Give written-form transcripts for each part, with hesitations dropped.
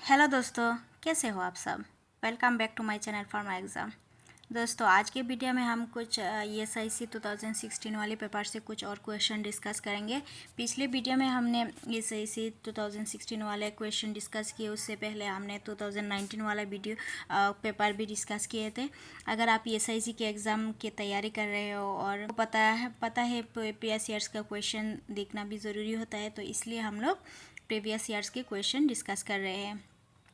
Hello दोस्तों, कैसे हो आप सब। Welcome back to my channel for my exam. दोस्तों, आज के वीडियो में हम कुछ ESIC 2016 वाले पेपर से कुछ और क्वेश्चन डिस्कस करेंगे। पिछले वीडियो में हमने ESIC 2016 वाले क्वेश्चन डिस्कस किए, उससे पहले हमने 2019 वाला वीडियो पेपर भी डिस्कस किए थे। अगर आप ESIC के एग्ज़ाम की तैयारी कर रहे हो और पता है प्रीवियस ईयर्स का क्वेश्चन देखना भी ज़रूरी होता है, तो इसलिए हम लोग प्रीवियस ईयर्स के क्वेश्चन डिस्कस कर रहे हैं।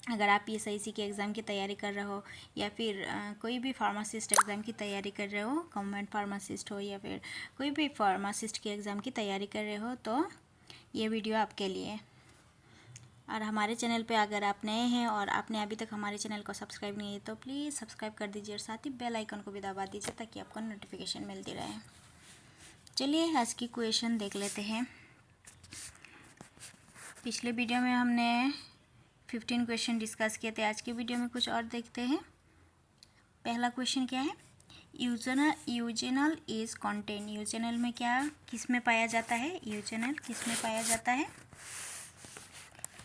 अगर आप ESIC के एग्ज़ाम की तैयारी कर रहे हो या फिर कोई भी फार्मासिस्ट एग्ज़ाम की तैयारी कर रहे हो, गवर्नमेंट फार्मासिस्ट हो या फिर कोई भी फार्मासिस्ट के एग्ज़ाम की तैयारी कर रहे हो, तो ये वीडियो आपके लिए। और हमारे चैनल पे अगर आप नए हैं और आपने अभी तक हमारे चैनल को सब्सक्राइब नहीं है तो प्लीज़ सब्सक्राइब कर दीजिए और साथ ही बेल आइकन को भी दबा दीजिए ताकि आपको नोटिफिकेशन मिलती रहे। चलिए आज की क्वेश्चन देख लेते हैं। पिछले वीडियो में हमने 15 क्वेश्चन डिस्कस किए थे। आज की वीडियो में कुछ और देखते हैं। पहला क्वेश्चन क्या है, यूजेनल इज कॉन्टेन। यूजेनल में क्या, किस में पाया जाता है, यूजेनल किस में पाया जाता है।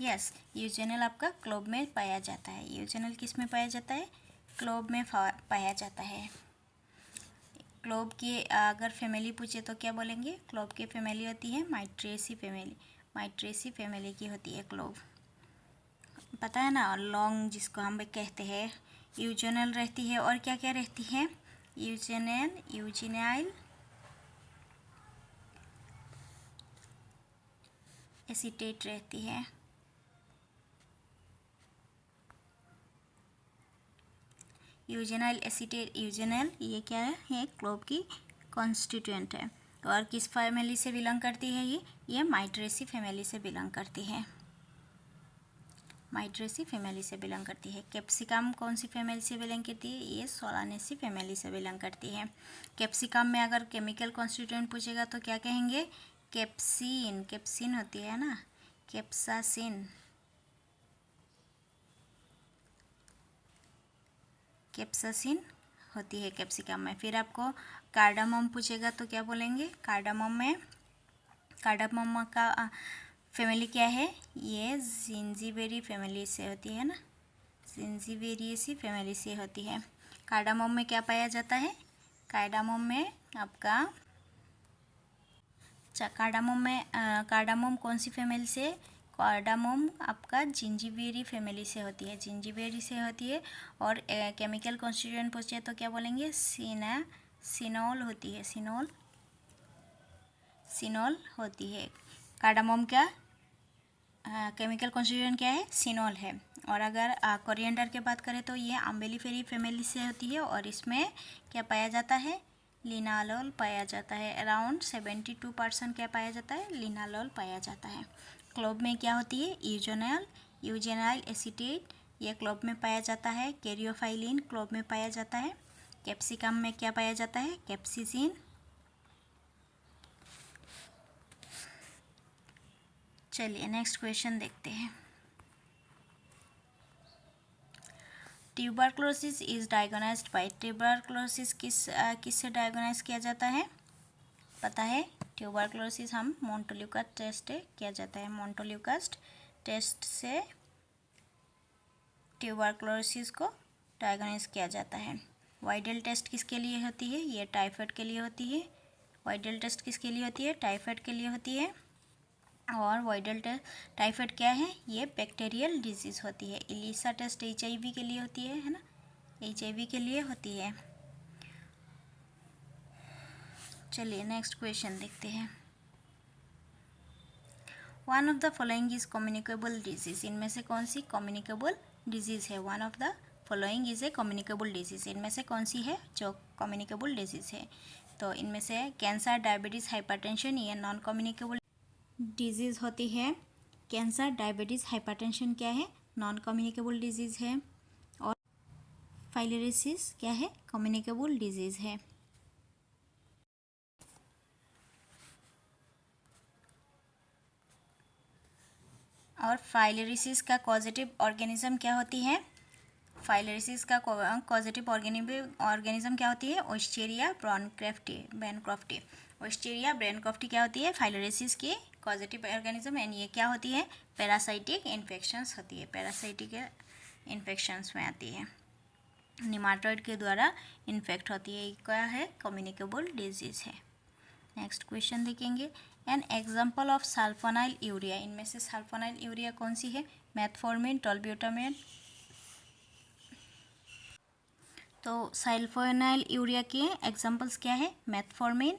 यस, यूजेनल आपका क्लोब में पाया जाता है। यूजेनल किस में पाया जाता है, क्लोब में पाया जाता है। क्लोब की अगर फैमिली पूछे तो क्या बोलेंगे, क्लोब की फैमिली होती है माइट्रेसी फैमिली। माइट्रेसी फैमिली की होती है क्लोब, पता है ना। लॉन्ग जिसको हम कहते हैं, यूजेनल रहती है और क्या क्या रहती है, यूजेनाइल एसीटेट रहती है। यूजेनाइल एसीटेट, यूजेनाइल ये क्या है, ये क्लोब की कॉन्स्टिट्यूएंट है। और किस फैमिली से बिलोंग करती है, ये माइट्रेसी फैमिली से बिलोंग करती है। माइट्रेसी फैमिली से बिलोंग करती है। कैप्सिकम कौन सी फैमिली से बिलोंग करती है, ये सोलानेसी फैमिली से बिलोंग करती है। कैप्सिकम में अगर केमिकल कॉन्स्टिट्यूएंट पूछेगा तो क्या कहेंगे, कैप्सिन। कैप्सिन होती है ना, कैप्सासिन। कैप्सासिन होती है कैप्सिकम में। फिर आपको कार्डामम पूछेगा तो क्या बोलेंगे, कार्डामम में, कार्डामम का फैमिली क्या है, ये जिंजीबेरी फैमिली से होती है ना, जिंजीबेरिएसी फैमिली से होती है। कार्डामम में क्या पाया जाता है, कार्डामम में आपका कार्डामम कौन सी फैमिली से, कार्डामम आपका जिंजीबेरी फैमिली से होती है, जिंजीबेरी से होती है। और केमिकल कॉन्स्टिट्यूएंट पूछे तो क्या बोलेंगे, सिनोल होती है, सिनोल होती है। कार्डामम क्या केमिकल कॉन्स्टिट्यूएंट क्या है, सिनोल है। और अगर कोरिएंडर की बात करें तो ये अम्बेलिफेरी फैमिली से होती है और इसमें क्या पाया जाता है, लिनालोल पाया जाता है। अराउंड 72% क्या पाया जाता है, लिनालोल पाया जाता है। क्लोब में क्या होती है, यूजेनाइल एसीटेट, ये क्लोब में पाया जाता है। कैरियोफाइलिन क्लोब में पाया जाता है। कैप्सिकम में क्या पाया जाता है, कैप्सिसिन। चलिए नेक्स्ट क्वेश्चन देखते हैं। Tuberculosis is diagnosed bye, tuberculosis किससे डायग्नोस किया जाता है, पता है। ट्यूबरक्लोसिस हम मोन्टेल्यूका टेस्ट किया जाता है, मोन्टेल्यूकास टेस्ट से ट्यूबरक्लोसिस को डायग्नोस किया जाता है। वाइडल टेस्ट किसके लिए होती है, ये टाइफाइड के लिए होती है। वाइडल टेस्ट किसके लिए होती है, टाइफाइड के लिए होती है। और वाइडल टेस्ट, टाइफाइड क्या है, ये बैक्टीरियल डिजीज़ होती है। इलिसा टेस्ट HIV के लिए होती है ना, HIV के लिए होती है। चलिए नेक्स्ट क्वेश्चन देखते हैं। One of the following is communicable disease, इनमें से कौन सी कम्युनिकेबल डिजीज़ है। One of the following is a communicable disease, इनमें से कौन सी है जो कम्युनिकेबल डिजीज़ है। तो इनमें से कैंसर, डायबिटीज़, हाइपरटेंशन, ये नॉन कम्युनिकेबल डिजीज़ होती है। कैंसर, डायबिटीज़, हाइपरटेंशन क्या है, नॉन कम्युनिकेबल डिजीज़ है। और फाइलेरिसिस क्या है, कम्युनिकेबल डिजीज़ है। और फाइलेरिसिस का कॉजेटिव ऑर्गेनिज्म क्या होती है, फाइलेरिसिस का कॉजेटिव ऑर्गेनिज्म क्या होती है, ओस्टेरिया बैनक्रॉफ्टी। ओस्टेरिया ब्रेनकॉफ्टी क्या होती है, फाइलोरेसिस की कॉजेटिव ऑर्गेनिज्म, एंड ये क्या होती है, पैरासाइटिक इन्फेक्शंस होती है, पैरासाइटिक इन्फेक्शंस में आती है, निमाटोइड के द्वारा इन्फेक्ट होती है, क्या है, कम्युनिकेबल डिजीज है। नेक्स्ट क्वेश्चन देखेंगे, an example of sulfonyl urea, इनमें से सल्फोनाइल यूरिया कौन सी है, मेथफॉर्मिन, टोल्ब्यूटामाइन। तो सल्फोनाइल यूरिया के एग्जाम्पल्स क्या है, मेथफॉर्मिन,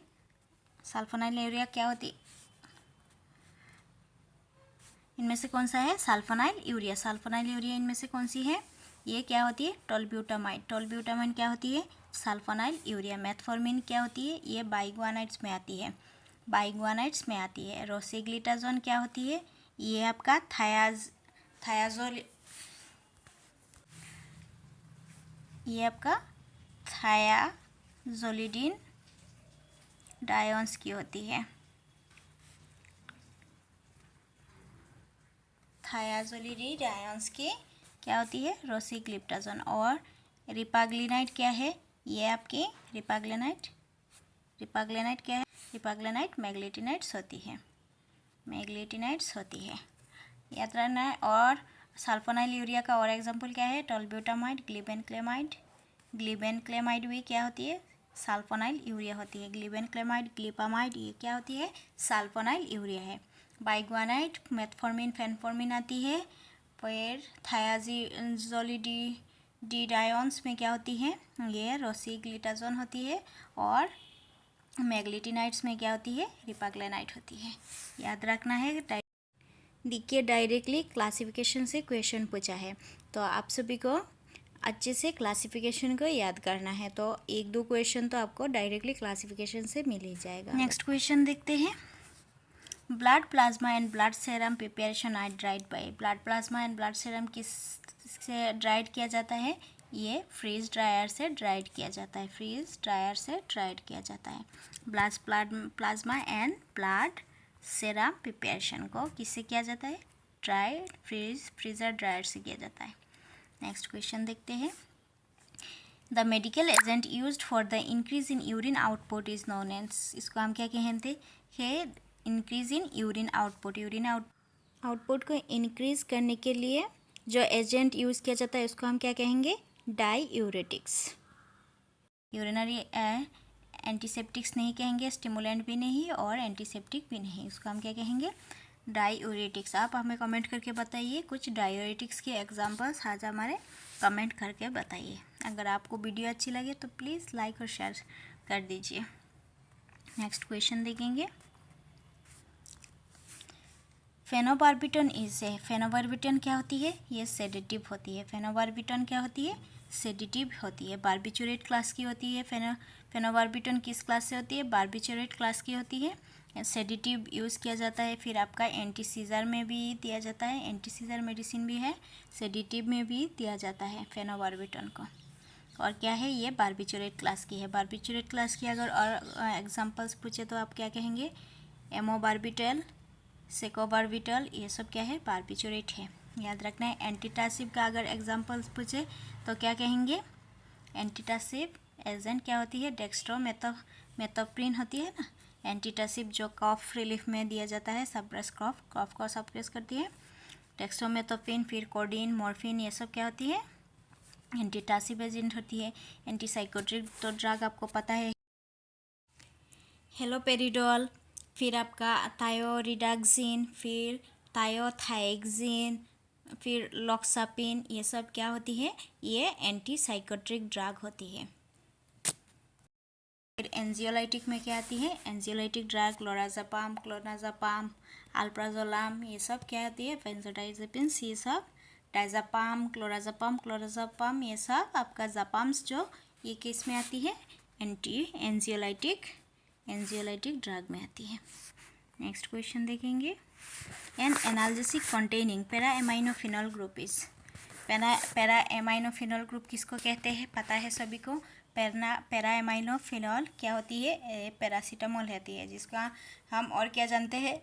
सल्फोनाइल यूरिया क्या होती, इनमें से कौन सा है, सल्फोनाइल यूरिया, सल्फोनाइल यूरिया इनमें से कौन सी है, ये क्या होती है, टोल्ब्यूटामाइन, टोल्ब्यूटामाइन क्या होती है, सल्फोनाइल यूरिया। मेथफॉर्मिन क्या होती है, ये बाइगुआनाइड्स में आती है, बाइगुआनाइड्स में आती है। रोसिग्लिटाजोन क्या होती है, ये आपका थायाजोल, ये आपका थायाजोलिडिन डायोन्स की होती है, थायाजोलिडिन डायोन्स की क्या होती है, रोसिग्लिप्टाजोन। और रिपाग्लिनाइट क्या है, ये आपकी रिपाग्लिनाइट क्या है, रिपाग्लिनाइट मैग्लेटिनाइट्स होती है, मैग्लेटिनाइट्स होती है, याद रखना है। और सल्फोनाइल यूरिया का और एग्जांपल क्या है, टोल्ब्यूटामाइड, ग्लिबेनक्लेमाइड, ग्लिबेनक्लेमाइड भी क्या होती है, सल्फोनाइल यूरिया होती है, ग्लिबेनक्लेमाइड, ग्लिपामाइड ये क्या होती है, सल्फोनाइल यूरिया है। बाइगुआनाइड, मेथफॉर्मिन, फेनफॉर्मिन आती है। फिर थायाजोलिडी डायोन्स में क्या होती है, ये रोसिग्लिटाजोन होती है। और मैग्लेटिनाइट्स में क्या होती है, रिपाग्लिनाइट होती है, याद रखना है। देखिए डायरेक्टली क्लासिफिकेशन से क्वेश्चन पूछा है, तो आप सभी को अच्छे से क्लासिफिकेशन को याद करना है, तो एक दो क्वेश्चन तो आपको डायरेक्टली क्लासिफिकेशन से मिल ही जाएगा। नेक्स्ट क्वेश्चन देखते हैं, blood plasma and blood serum preparation are dried by, blood plasma and blood serum किस से ड्राइड किया जाता है, ये फ्रीज ड्रायर से ड्राइड किया जाता है, फ्रीज ड्रायर से ड्राइड किया जाता है। Blood plasma and blood serum preparation को किससे किया जाता है, ड्राइड फ्रीजर ड्रायर से किया जाता है। नेक्स्ट क्वेश्चन देखते हैं, the medical agent used for the increase in urine output is known as, इसको हम क्या कहते हैं, increase in urine output, urine output को इंक्रीज करने के लिए जो एजेंट यूज़ किया जाता है उसको हम क्या कहेंगे, डाईयूरेटिक्स। यूरिनरी एंटीसेप्टिक्स नहीं कहेंगे, स्टिमुलेंट भी नहीं और एंटीसेप्टिक भी नहीं, उसको हम क्या कहेंगे, डाईयूरेटिक्स। आप हमें कमेंट करके बताइए कुछ डाईयूरेटिक्स के एग्जांपल्स आज हमारे कमेंट करके बताइए। अगर आपको वीडियो अच्छी लगे तो प्लीज़ लाइक और शेयर कर दीजिए। नेक्स्ट क्वेश्चन देखेंगे, फेनोबार्बिटन इज ए, फेनोबार्बिटन क्या होती है, ये सेडेटिव होती है, फेनोबार्बिटन क्या होती है, सेडेटिव होती है, बार्बिचुरेट क्लास की होती है। फेनोबार्बिटन किस क्लास से होती है, बार्बिचुरेट क्लास की होती है, सेडेटिव यूज़ किया जाता है। फिर आपका एंटी सीजर में भी दिया जाता है, एंटी सीजर मेडिसिन भी है, सेडेटिव में भी दिया जाता है फेनोबार्बिटन को। और क्या है, ये बार्बिचुरेट क्लास की है। बार्बिचुरेट क्लास की अगर और एग्जांपल्स पूछे तो आप क्या कहेंगे, एमोबार्बिटल, सेकोबार्बिटल, ये सब क्या है, बार्बिचुरेट है, याद रखना है। एंटीटासिव का अगर एग्जांपल्स पूछे तो क्या कहेंगे, एंटीटासिव एजेंट क्या होती है, डेक्स्ट्रोमेथोप्रिन होती है ना, एंटीटासिव जो कॉफ रिलीफ में दिया जाता है, सप्रेस कॉफ को सप्रेस करती है, डेक्स्ट्रोमेथोप्रिन। फिर कोडीन, मॉर्फिन, ये सब क्या होती है, एंटीटासिव एजेंट होती है। एंटीसाइकोट्रिक तो ड्रग आपको पता है, हेलोपेरिडोल, फिर आपका थायोरिडाक्सिन, फिर थायोथाइक्सिन, फिर लॉक्सापिन, ये सब क्या होती है, ये एंटीसाइकोट्रिक ड्रग होती है। फिर एंजियोलाइटिक में क्या आती है, एंजियोलाइटिक ड्रग लोराज़ापाम, क्लोनाज़ापाम, अल्प्राजोलाम, ये सब क्या होती है, बेंजोडाइजेपिन्स, ये सब डाइज़ापाम, क्लोराज़ापाम, ये सब आपका ज़ापाम्स जो ये किस में आती है, एंजियोलाइटिक ड्रग में आती है। नेक्स्ट क्वेश्चन देखेंगे, an analgesic containing para aminophenol group is, para aminophenol group किसको कहते हैं, पता है सभी को। पैरा एमाइनोफिनॉल क्या होती है, पैरासीटामोल होती है, जिसका हम और क्या जानते हैं,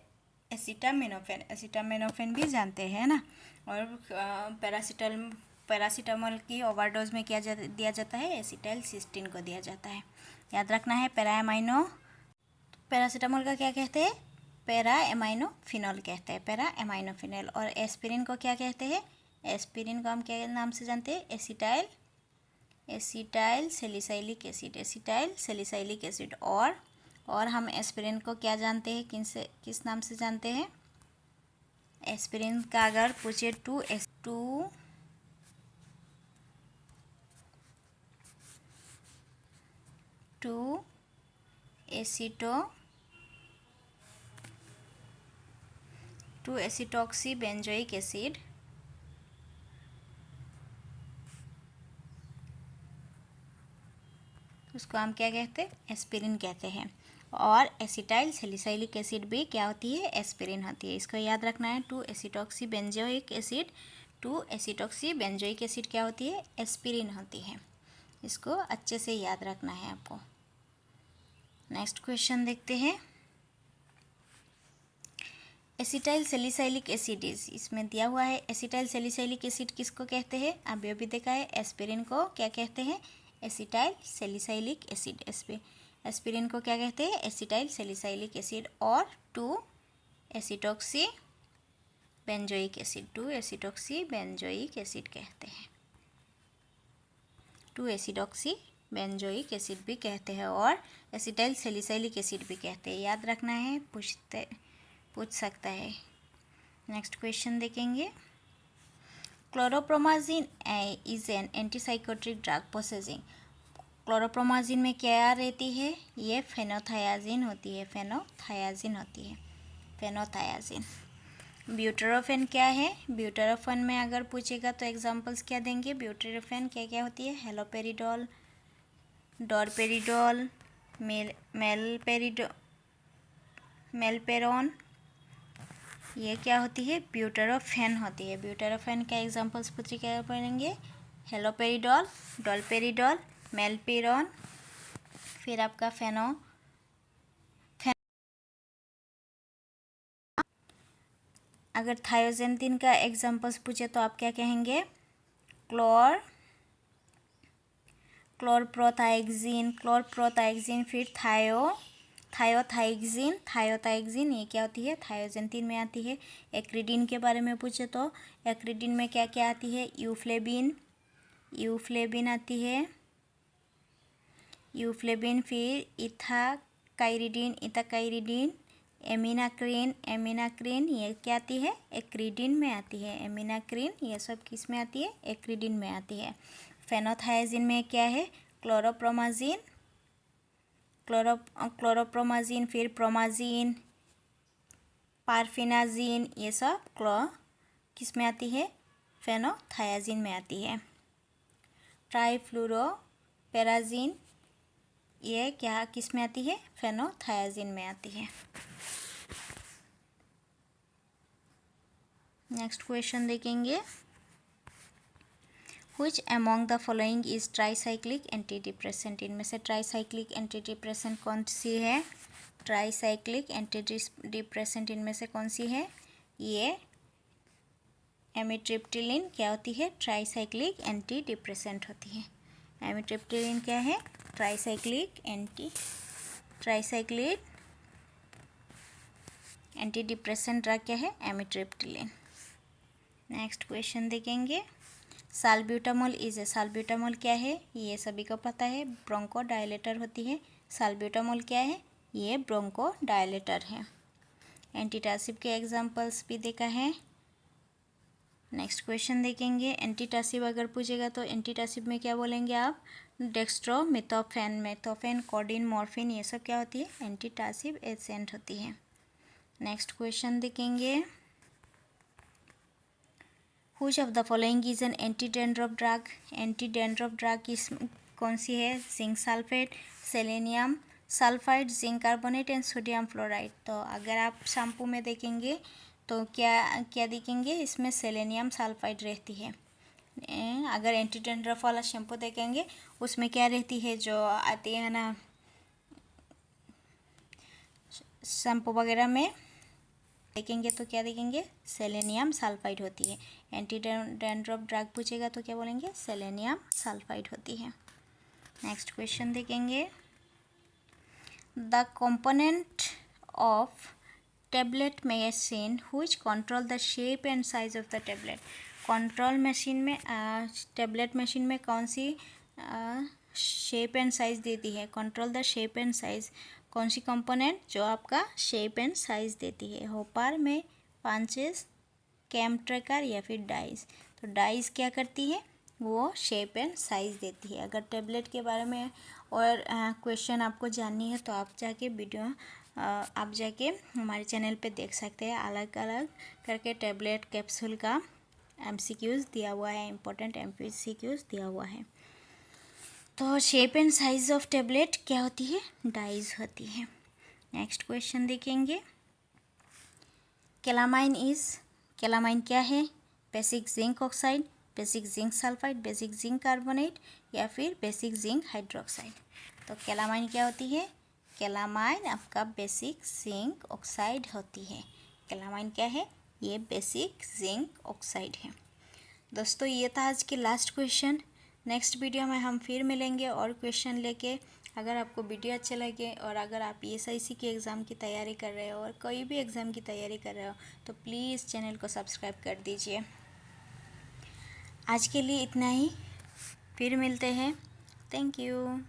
एसिटामिनोफेन भी जानते हैं ना। और पैरासीटामोल की ओवरडोज में क्या दिया जाता है, एसिटाइल सिस्टीन को दिया जाता है, याद रखना है। पैरा एमाइनो पैरासीटामोल का क्या कहते हैं? पैरा एमाइनोफिनॉल कहते हैं, पैरा एमाइनोफिनॉल। और एस्पिरिन को क्या कहते हैं? एस्पिरिन को हम क्या नाम से जानते हैं? Acetyl salicylic acid, acetyl salicylic acid. और हम एस्पिरिन को क्या जानते हैं, किस नाम से जानते हैं? एस्पिरिन का अगर पूछे टू एसिटॉक्सी बेंजोइक एसिड, उसको हम क्या कहते हैं? एस्पिरिन कहते हैं। और एसिटाइल सैलिसाइलिक एसिड भी क्या होती है? एस्पिरिन होती है। इसको याद रखना है, 2-एसिटॉक्सी बेंजोइक एसिड, 2-एसिटॉक्सी बेंजोइक एसिड क्या होती है? एस्पिरिन होती है। इसको अच्छे से याद रखना है आपको। नेक्स्ट क्वेश्चन देखते हैं। एसिटाइल सैलिसाइलिक एसिड इसमें दिया हुआ है। एसिटाइल सैलिसाइलिक एसिड किसको कहते हैं? अभी देखा है। एस्पिरिन को क्या कहते हैं? Acetyl salicylic acid. एस्पिरिन को क्या कहते हैं? Acetyl salicylic acid. और 2-एसिटॉक्सी बेंजोइक एसिड, 2-एसिटॉक्सी बेंजोइक एसिड कहते हैं। 2-एसिडॉक्सी बेंजोइक एसिड भी कहते हैं और एसिटाइल सैलिसाइलिक एसिड भी कहते हैं। याद रखना है, पूछ सकता है। नेक्स्ट क्वेश्चन देखेंगे। क्लोरोप्रोमाजिन इज एन एंटीसाइकोट्रिक ड्रग पोसेसिंग। क्लोरोप्रोमाजिन में क्या रहती है? ये फेनोथायाजिन होती है, फेनोथायाजिन होती है, फेनोथायाजिन। ब्यूटेरोफेन क्या है? ब्यूटेरोफेन में अगर पूछेगा तो एग्जांपल्स क्या देंगे? ब्यूटेरोफेन क्या क्या होती है? हेलोपेरिडोल, डोरपेरिडोल, मेलपेरोन, ये क्या होती है? ब्यूटेरोफेन होती है। ब्यूटेरोफेन का एग्जांपल्स पूछे क्या पढ़ेंगे? हेलोपेरिडोल, डोलपेरिडोल, मेलपेरोन, फिर आपका अगर थायोजेंथिन का एग्जांपल्स पूछे तो आप क्या कहेंगे? क्लोरप्रोथाइक्सिन, फिर थायोथाइक्सिन, ये क्या होती है? थायोजेंथिन में आती है। एक्रिडिन के बारे में पूछे तो एक्रिडिन में क्या क्या आती है? यूफ्लेबिन आती है, फिर इथाकाइरिडीन, एमिनाक्रिन, ये क्या आती है? एक्रिडिन में आती है। एमिनाक्रिन ये सब किस में आती है? एक्रिडिन में आती है। फेनोथायाजिन में क्या है? क्लोरोप्रोमाजिन, फिर प्रोमाजिन, पारफिनाजिन, ये सब किस में आती है? फेनोथायाजिन में आती है। ट्राइफ्लूरोपेराजिन, ये क्या किस में आती है? फेनोथायाजिन में आती है। नेक्स्ट क्वेश्चन देखेंगे। Which among the following is tricyclic antidepressant? इनमें से ट्राईसाइक्लिक एंटीडिप्रेसेंट कौन सी है? ट्राईसाइक्लिक एंटीडिप्रेसेंट इनमें से कौन सी है? ये एमिट्रिप्टिलिन क्या होती है? ट्राईसाइक्लिक एंटीडिप्रेसेंट होती है। एमिट्रिप्टिलिन क्या है? ट्राईसाइक्लिक एंटीडिप्रेसेंट ड्रग क्या है? एमिट्रिप्टिलिन। नेक्स्ट क्वेश्चन देखेंगे। साल्ब्यूटामोल क्या है? ये सभी को पता है, ब्रोंको डायलेटर होती है। साल्ब्यूटामोल क्या है? ये ब्रोंको डायलेटर है। एंटीटासिव के एग्जांपल्स भी देखा है। नेक्स्ट क्वेश्चन देखेंगे। एंटीटासिव अगर पूछेगा तो एंटीटासिव में क्या बोलेंगे आप? मेथोफेन, कोडिन, मॉर्फिन, ये सब क्या होती है? एंटीटासिव एजेंट होती है। नेक्स्ट क्वेश्चन देखेंगे। Which of the following is an anti-dandruff drug? Anti-dandruff drug कौन सी है? Zinc sulphate, selenium sulphide, zinc carbonate and sodium fluoride. तो अगर आप शैम्पू में देखेंगे तो क्या देखेंगे? इसमें सेलेनियम सल्फाइड रहती है। अगर एंटी-डैंड्रफ वाला शैम्पू देखेंगे उसमें क्या रहती है? जो आती है ना शैम्पू वगैरह में देखेंगे तो क्या देखेंगे? सेलेनियम सल्फाइड होती है। एंटी डैंड्रफ ड्रग पूछेगा तो क्या बोलेंगे? सेलेनियम सल्फाइड होती है। नेक्स्ट क्वेश्चन देखेंगे। The component of tablet machine which control the shape and size of the tablet. Control machine में टेबलेट मशीन में कौन सी शेप एंड साइज देती है? Control the shape and size, कौन सी कंपोनेंट जो आपका शेप एंड साइज देती है? होपर में, पंचेस, कैम ट्रैकर या फिर डाइस। तो डाइस क्या करती है? वो शेप एंड साइज देती है। अगर टेबलेट के बारे में और क्वेश्चन आपको जाननी है तो आप जाके हमारे चैनल पे देख सकते हैं। अलग अलग करके टेबलेट कैप्सूल का एमसीक्यूज़ दिया हुआ है, इम्पोर्टेंट एमसीक्यूज़ दिया हुआ है। तो shape and size of tablet क्या होती है? डाइज होती है। नेक्स्ट क्वेश्चन देखेंगे। कैलामाइन क्या है? Basic zinc oxide, basic zinc sulphide, basic zinc carbonate या फिर बेसिक जिंक हाइड्रोक्साइड। तो कैलामाइन क्या होती है? कैलामाइन आपका बेसिक जिंक ऑक्साइड होती है। कैलामाइन क्या है? ये बेसिक जिंक ऑक्साइड है। दोस्तों ये था आज के लास्ट क्वेश्चन। नेक्स्ट वीडियो में हम फिर मिलेंगे और क्वेश्चन लेके। अगर आपको वीडियो अच्छा लगे और अगर आप ESIC के एग्ज़ाम की तैयारी कर रहे हो और कोई भी एग्ज़ाम की तैयारी कर रहे हो तो प्लीज़ चैनल को सब्सक्राइब कर दीजिए। आज के लिए इतना ही, फिर मिलते हैं। Thank you.